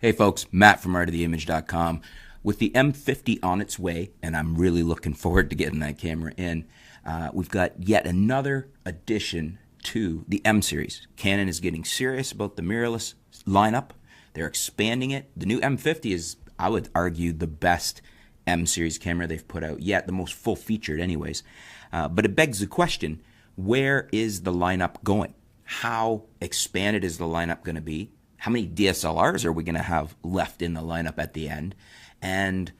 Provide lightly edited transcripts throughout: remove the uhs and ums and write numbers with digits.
Hey folks, Matt from artoftheimage.com. With the M50 on its way, and I'm really looking forward to getting that camera in, we've got yet another addition to the M series. Canon is getting serious about the mirrorless lineup. They're expanding it. The new M50 is, I would argue, the best M series camera they've put out yet, the most full-featured anyways. But it begs the question, where is the lineup going? How expanded is the lineup going to be? How many DSLRs are we going to have left in the lineup at the end? And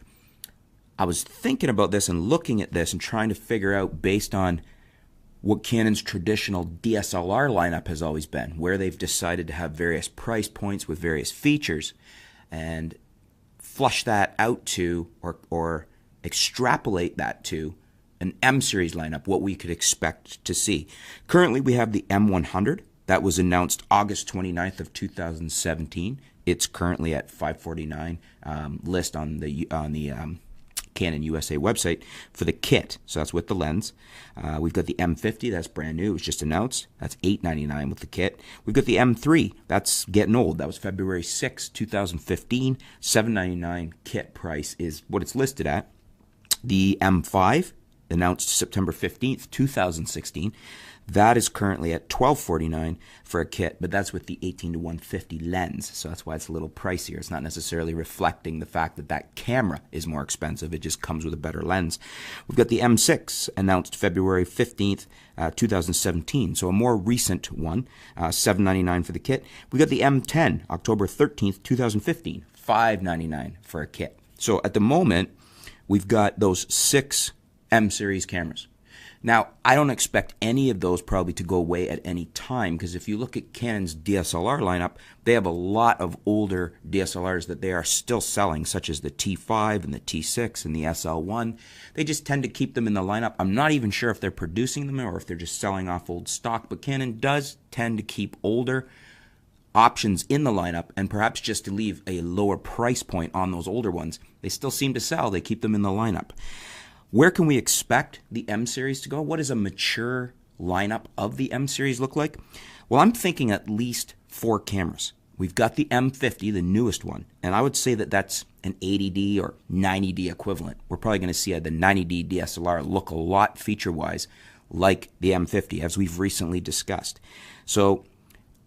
I was thinking about this and looking at this and trying to figure out, based on what Canon's traditional DSLR lineup has always been, where they've decided to have various price points with various features, and flush that out to, or extrapolate that to, an M series lineup, what we could expect to see. Currently we have the M100. That was announced August 29th of 2017. It's currently at $549 list on the Canon USA website for the kit. So that's with the lens. We've got the M50. That's brand new. It was just announced. That's $899 with the kit. We've got the M3. That's getting old. That was February 6, 2015. $799 kit price is what it's listed at. The M5, announced September 15th, 2016. That is currently at $1249 for a kit, but that's with the 18-150 lens, so that's why it's a little pricier. It's not necessarily reflecting the fact that that camera is more expensive. It just comes with a better lens. We've got the M6, announced February 15th, 2017, so a more recent one, $799 for the kit. We've got the M10, October 13th, 2015, $599 for a kit. So at the moment, we've got those 6 M series cameras. Now, I don't expect any of those probably to go away at any time, because if you look at Canon's DSLR lineup, they have a lot of older DSLRs that they are still selling, such as the T5 and the T6 and the SL1. They just tend to keep them in the lineup. I'm not even sure if they're producing them or if they're just selling off old stock, but Canon does tend to keep older options in the lineup, and perhaps just to leave a lower price point on those older ones. They still seem to sell. They keep them in the lineup. Where can we expect the M series to go? What does a mature lineup of the M series look like? Well, I'm thinking at least 4 cameras. We've got the M50, the newest one, and I would say that that's an 80D or 90D equivalent. We're probably going to see the 90D DSLR look a lot feature-wise like the M50, as we've recently discussed. So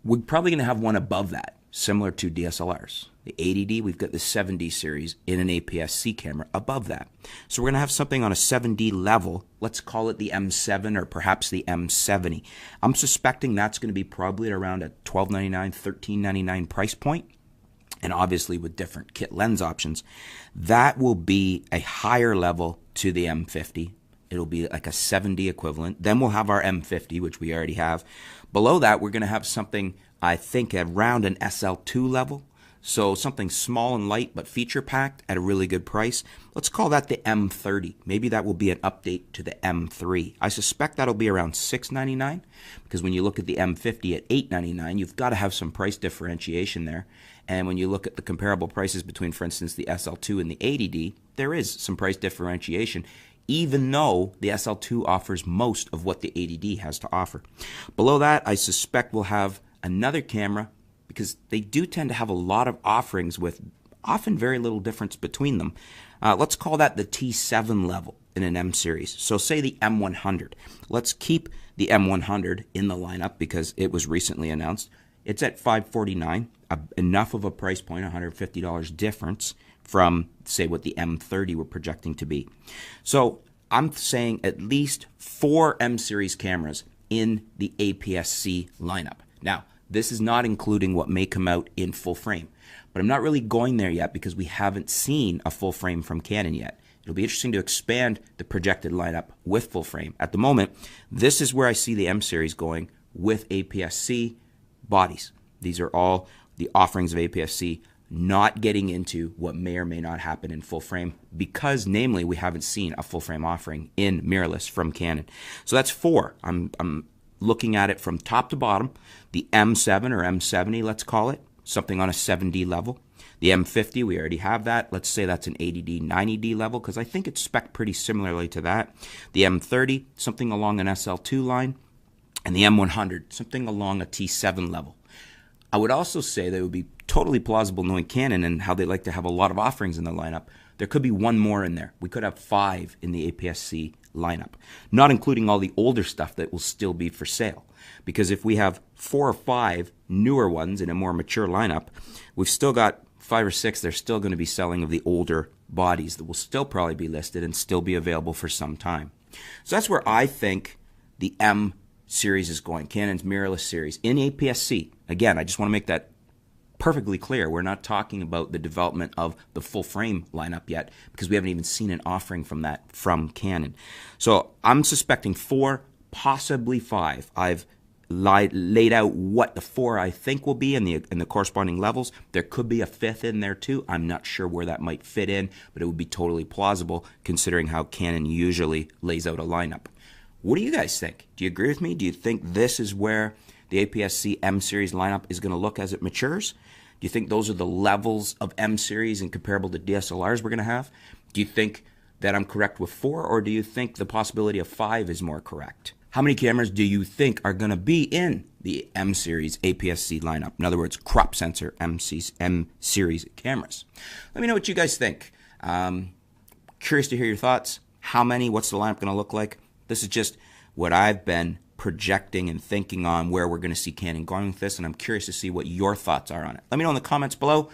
we're probably going to have one above that, similar to DSLRs. The 80D, we've got the 7D series in an APS-C camera above that. So we're going to have something on a 7D level. Let's call it the M7 or perhaps the M70. I'm suspecting that's going to be probably at around a $1299, $1399 price point, and obviously with different kit lens options. That will be a higher level to the M50. It'll be like a 7D equivalent. Then we'll have our M50, which we already have. Below that, we're going to have something, I think, around an SL2 level. So something small and light but feature-packed at a really good price. Let's call that the M30. Maybe that will be an update to the M3. I suspect that'll be around $699, because when you look at the M50 at $899, you've got to have some price differentiation there. And when you look at the comparable prices between, for instance, the SL2 and the 80D, there is some price differentiation, even though the SL2 offers most of what the 80D has to offer. Below that, I suspect we'll have another camera, because they do tend to have a lot of offerings with often very little difference between them. Let's call that the T7 level in an M series. So say the M100. Let's keep the M100 in the lineup because it was recently announced. It's at $549, enough of a price point, $150 difference from, say, what the M30 we're projecting to be. So I'm saying at least 4 M series cameras in the APS-C lineup. Now, this is not including what may come out in full frame, but I'm not really going there yet because we haven't seen a full frame from Canon yet. It'll be interesting to expand the projected lineup with full frame. At the moment, this is where I see the M series going with APS-C bodies. These are all the offerings of APS-C, not getting into what may or may not happen in full frame, because namely we haven't seen a full frame offering in mirrorless from Canon. So that's 4. I'm looking at it from top to bottom. The M7 or M70, let's call it, something on a 7D level. The M50, we already have that. Let's say that's an 80D, 90D level, because I think it's spec'd pretty similarly to that. The M30, something along an SL2 line. And the M100, something along a T7 level. I would also say that it would be totally plausible knowing Canon and how they like to have a lot of offerings in the lineup. There could be one more in there. We could have 5 in the APS-C lineup, not including all the older stuff that will still be for sale. Because if we have 4 or 5 newer ones in a more mature lineup, we've still got 5 or 6 they're still going to be selling of the older bodies that will still probably be listed and still be available for some time. So that's where I think the M series is going, Canon's mirrorless series in APS-C. Again, I just want to make that perfectly clear. We're not talking about the development of the full frame lineup yet because we haven't even seen an offering from that from Canon. So I'm suspecting 4, possibly 5. I've laid out what the 4 I think will be in the corresponding levels. There could be a 5th in there too. I'm not sure where that might fit in, but it would be totally plausible considering how Canon usually lays out a lineup. What do you guys think? Do you agree with me? Do you think this is where the APS-C M series lineup is going to look as it matures? Do you think those are the levels of M series and comparable to DSLRs we're going to have? Do you think that I'm correct with 4, or do you think the possibility of 5 is more correct? How many cameras do you think are going to be in the M series APS-C lineup? In other words, crop sensor M series cameras. Let me know what you guys think. Curious to hear your thoughts. How many? What's the lineup going to look like? This is just what I've been projecting and thinking on where we're going to see Canon going with this, and I'm curious to see what your thoughts are on it. Let me know in the comments below.